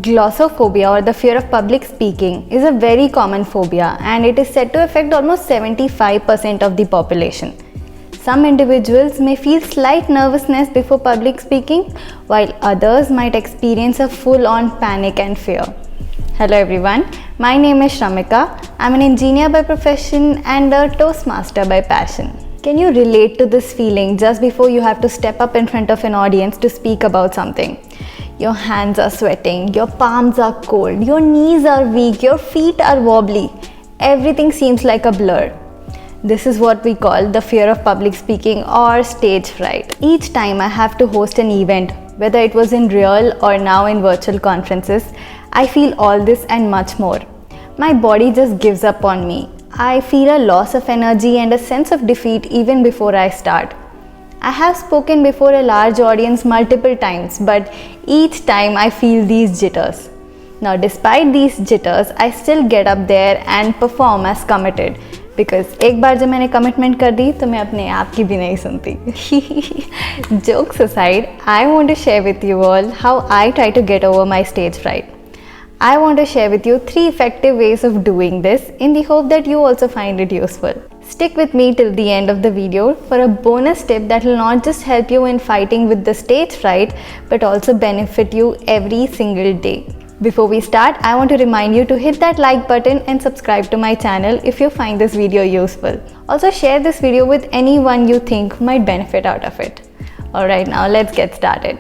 Glossophobia, or the fear of public speaking, is a very common phobia and it is said to affect almost 75% of the population. Some individuals may feel slight nervousness before public speaking, while others might experience a full-on panic and fear. Hello everyone, my name is Shramika. I'm an engineer by profession and a Toastmaster by passion. Can you relate to this feeling just before you have to step up in front of an audience to speak about something? Your hands are sweating, your palms are cold, your knees are weak, your feet are wobbly. Everything seems like a blur. This is what we call the fear of public speaking or stage fright. Each time I have to host an event, whether it was in real or now in virtual conferences, I feel all this and much more. My body just gives up on me. I feel a loss of energy and a sense of defeat even before I start. I have spoken before a large audience multiple times, but each time I feel these jitters. Now, despite these jitters, I still get up there and perform as committed. Because एक बार जब मैंने commitment कर दी तो मैं अपने आप की भी नहीं सुनती. Jokes aside, I want to share with you all how I try to get over my stage fright. I want to share with you 3 effective ways of doing this in the hope that you also find it useful. Stick with me till the end of the video for a bonus tip that will not just help you in fighting with the stage fright but also benefit you every single day. Before we start, I want to remind you to hit that like button and subscribe to my channel if you find this video useful. Also share this video with anyone you think might benefit out of it. Alright, now let's get started.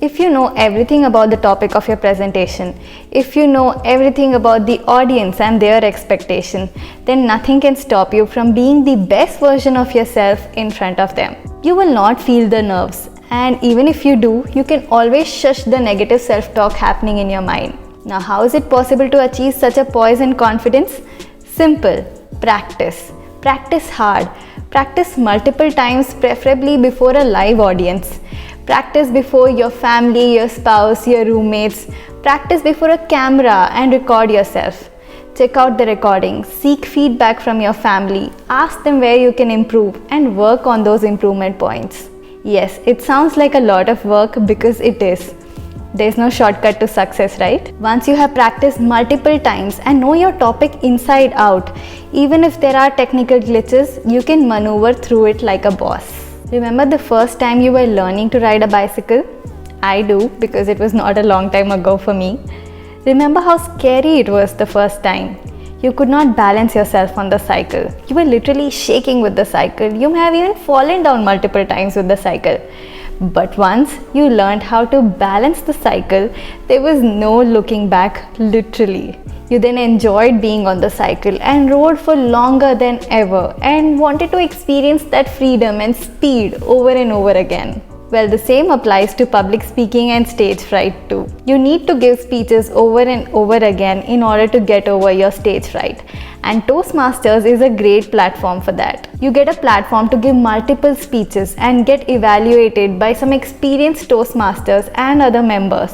If you know everything about the topic of your presentation, if you know everything about the audience and their expectation, then nothing can stop you from being the best version of yourself in front of them. You will not feel the nerves, and even if you do, you can always shush the negative self-talk happening in your mind. Now, how is it possible to achieve such a poise and confidence? Simple. Practice. Practice hard. Practice multiple times, preferably before a live audience. Practice before your family, your spouse, your roommates. Practice before a camera and record yourself. Check out the recording, seek feedback from your family, ask them where you can improve and work on those improvement points. Yes, it sounds like a lot of work because it is. There's no shortcut to success, right? Once you have practiced multiple times and know your topic inside out, even if there are technical glitches, you can maneuver through it like a boss. Remember the first time you were learning to ride a bicycle? I do, because it was not a long time ago for me. Remember how scary it was the first time? You could not balance yourself on the cycle. You were literally shaking with the cycle. You may have even fallen down multiple times with the cycle. But once you learned how to balance the cycle, there was no looking back, literally. You then enjoyed being on the cycle and rode for longer than ever and wanted to experience that freedom and speed over and over again. Well, the same applies to public speaking and stage fright too. You need to give speeches over and over again in order to get over your stage fright. And Toastmasters is a great platform for that. You get a platform to give multiple speeches and get evaluated by some experienced Toastmasters and other members.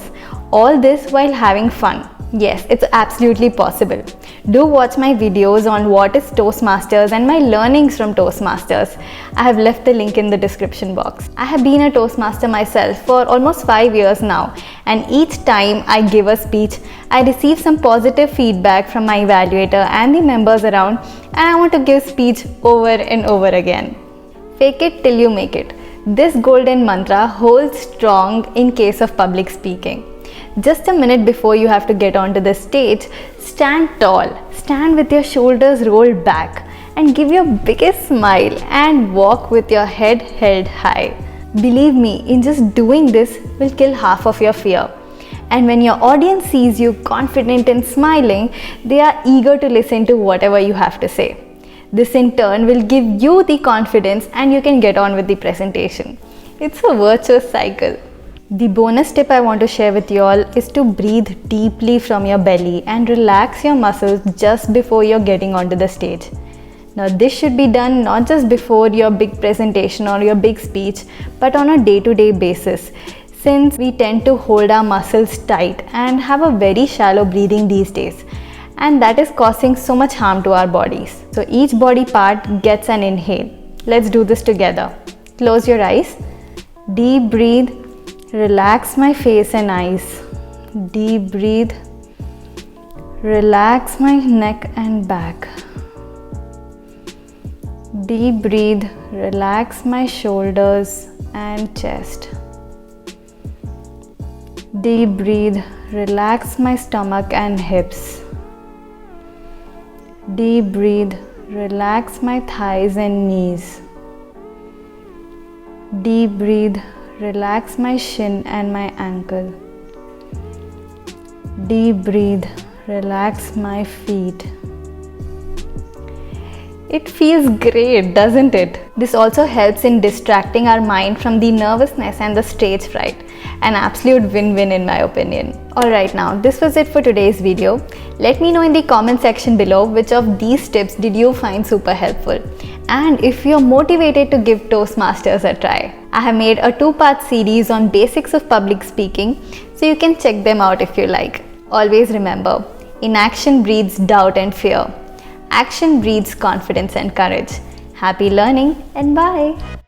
All this while having fun. Yes, it's absolutely possible. Do watch my videos on what is Toastmasters and my learnings from Toastmasters. I have left the link in the description box. I have been a Toastmaster myself for almost 5 years now, and each time I give a speech, I receive some positive feedback from my evaluator and the members around, and I want to give speech over and over again. Fake it till you make it. This golden mantra holds strong in case of public speaking. Just a minute before you have to get onto the stage, stand tall, stand with your shoulders rolled back and give your biggest smile and walk with your head held high. Believe me, in just doing this will kill half of your fear. And when your audience sees you confident and smiling, they are eager to listen to whatever you have to say. This in turn will give you the confidence and you can get on with the presentation. It's a virtuous cycle. The bonus tip I want to share with you all is to breathe deeply from your belly and relax your muscles just before you're getting onto the stage. Now this should be done not just before your big presentation or your big speech, but on a day-to-day basis, since we tend to hold our muscles tight and have a very shallow breathing these days, and that is causing so much harm to our bodies. So each body part gets an inhale. Let's do this together. Close your eyes, deep breathe, relax my face and eyes. Deep breathe. Relax my neck and back. Deep breathe. Relax my shoulders and chest. Deep breathe. Relax my stomach and hips. Deep breathe. Relax my thighs and knees. Deep breathe. Relax my shin and my ankle. Deep breathe. Relax my feet. It feels great, doesn't it? This also helps in distracting our mind from the nervousness and the stage fright. An absolute win-win in my opinion. Alright, now this was it for today's video. Let me know in the comment section below which of these tips did you find super helpful. And if you're motivated to give Toastmasters a try. I have made a 2-part series on basics of public speaking, so you can check them out if you like. Always remember, inaction breeds doubt and fear. Action breeds confidence and courage. Happy learning and bye!